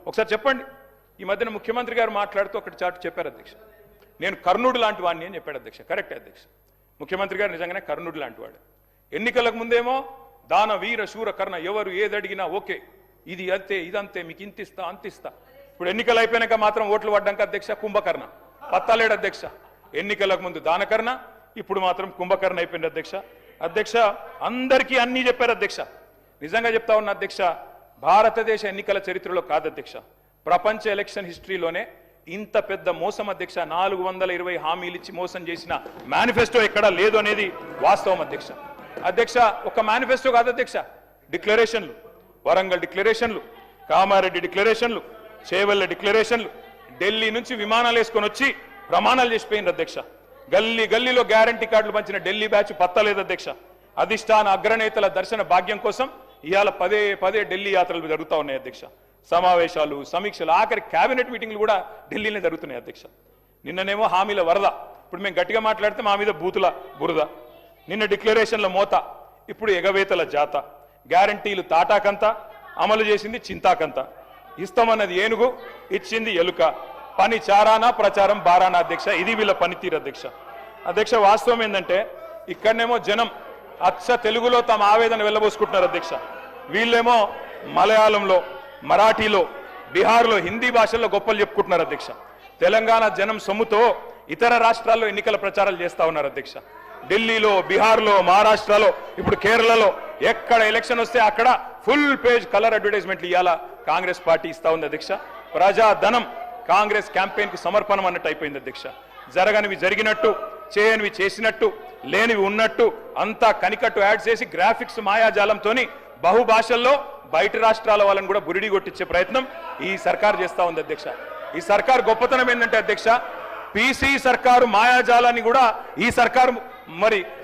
ఒకసారి చెప్పండి. ఈ మధ్యన ముఖ్యమంత్రి గారు మాట్లాడుతూ ఒకటి చాటు చెప్పారు అధ్యక్ష, నేను కర్ణుడు లాంటి వాడిని అని చెప్పాడు అధ్యక్ష. కరెక్ట్ అధ్యక్ష, ముఖ్యమంత్రి గారు నిజంగానే కర్ణుడు లాంటి వాడు. ఎన్నికలకు ముందేమో దాన వీర శూర కర్ణ ఎవరు ఏదడిగినా ఓకే, ఇది అంతే ఇదంతే మీకు ఇంతిస్తా అంతిస్తా. ఇప్పుడు ఎన్నికలు అయిపోయినాక మాత్రం ఓట్లు పడ్డాక అధ్యక్ష కుంభకర్ణ పత్తాలేడు అధ్యక్ష. ఎన్నికలకు ముందు దానకర్ణ, ఇప్పుడు మాత్రం కుంభకర్ణ అయిపోయింది అధ్యక్ష. అధ్యక్ష అందరికీ అన్నీ చెప్పారు అధ్యక్ష. నిజంగా చెప్తా ఉన్న అధ్యక్ష, భారతదేశ ఎన్నికల చరిత్రలో కాదు అధ్యక్ష, ప్రపంచ ఎలక్షన్ హిస్టరీలోనే ఇంత పెద్ద మోసం అధ్యక్ష. 420 హామీలు ఇచ్చి మోసం చేసిన మేనిఫెస్టో ఎక్కడా లేదు అనేది వాస్తవం అధ్యక్ష. అధ్యక్ష ఒక మేనిఫెస్టో కాదు అధ్యక్ష, డిక్లరేషన్లు, వరంగల్ డిక్లరేషన్లు, కామారెడ్డి డిక్లరేషన్లు, చేవెళ్ల డిక్లరేషన్లు, ఢిల్లీ నుంచి విమానాలు వేసుకొని వచ్చి ప్రమాణాలు చేసిపోయింది అధ్యక్ష. గల్లీ గల్లీలో గ్యారంటీ కార్డులు పంచిన ఢిల్లీ బ్యాచ్ పత్తలేదు అధ్యక్ష. అధిష్టాన అగ్రనేతల దర్శన భాగ్యం కోసం ఇవాళ పదే ఢిల్లీ యాత్రలు జరుగుతూ ఉన్నాయి అధ్యక్ష. సమావేశాలు, సమీక్షలు, ఆఖరి కేబినెట్ మీటింగ్లు కూడా ఢిల్లీనే జరుగుతున్నాయి అధ్యక్ష. నిన్ననేమో హామీల వరద, ఇప్పుడు మేము గట్టిగా మాట్లాడితే మా మీద బూతుల బురద. నిన్న డిక్లరేషన్ల మోత, ఇప్పుడు ఎగవేతల జాత. గ్యారంటీలు తాటాకంత, అమలు చేసింది చింతాకంత. ఇస్తామన్నది ఏనుగు, ఇచ్చింది ఎలుక. పని చారానా ప్రచారం బారానా అధ్యక్ష. ఇది వీళ్ళ పనితీరు అధ్యక్ష. అధ్యక్ష వాస్తవం ఏంటంటే ఇక్కడనేమో జనం అచ్చ తెలుగులో తమ ఆవేదన వెళ్ళబోసుకుంటున్నారు అధ్యక్ష. వీళ్ళేమో మలయాళంలో, మరాఠీలో, బీహార్లో, హిందీ భాషల్లో గొప్పలు చెప్పుకుంటున్నారు అధ్యక్ష. తెలంగాణ జనం సొమ్ముతో ఇతర రాష్ట్రాల్లో ఎన్నికల ప్రచారాలు చేస్తా ఉన్నారు అధ్యక్ష. ఢిల్లీలో, బీహార్లో, మహారాష్ట్రలో, ఇప్పుడు కేరళలో ఎక్కడ ఎలక్షన్ వస్తే అక్కడ ఫుల్ పేజ్ కలర్ అడ్వర్టైజ్మెంట్లు ఇవాళ కాంగ్రెస్ పార్టీ ఇస్తా ఉంది అధ్యక్ష. ప్రజాధనం కాంగ్రెస్ క్యాంపెయిన్ కు సమర్పణం అన్నట్టు అయిపోయింది అధ్యక్ష. జరగనివి జరిగినట్టు, చేయనివి చేసినట్టు, లేనివి ఉన్నట్టు అంతా కనికట్టు యాడ్ చేసి గ్రాఫిక్స్ మాయాజాలంతోని బహుభాషల్లో బయట రాష్ట్రాల వాళ్ళని కూడా బురిడి కొట్టించే ప్రయత్నం ఈ సర్కార్ చేస్తా ఉంది అధ్యక్ష. ఈ సర్కార్ గొప్పతనం ఏంటంటే అధ్యక్ష, పీసీ సర్కారు మాయాజాలాన్ని కూడా ఈ సర్కారు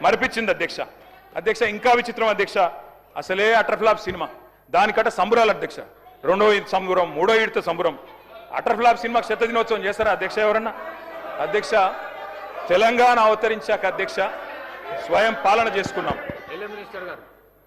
మరిపించింది అధ్యక్ష. అధ్యక్ష ఇంకా విచిత్రం అధ్యక్ష, అసలే అటర్ఫ్లాప్ సినిమా, దానికట సంబురాలు అధ్యక్ష. 2వ ఈద్ సంబురం, 3వ ఈడ్తో సంబురం. అటర్ఫ్లాప్ సినిమాకి 100వ దినోత్సవం చేస్తారా అధ్యక్ష ఎవరన్నా? అధ్యక్ష తెలంగాణ అవతరించాక అధ్యక్ష స్వయం పాలన చేసుకున్నాం. మినిస్టర్ గారు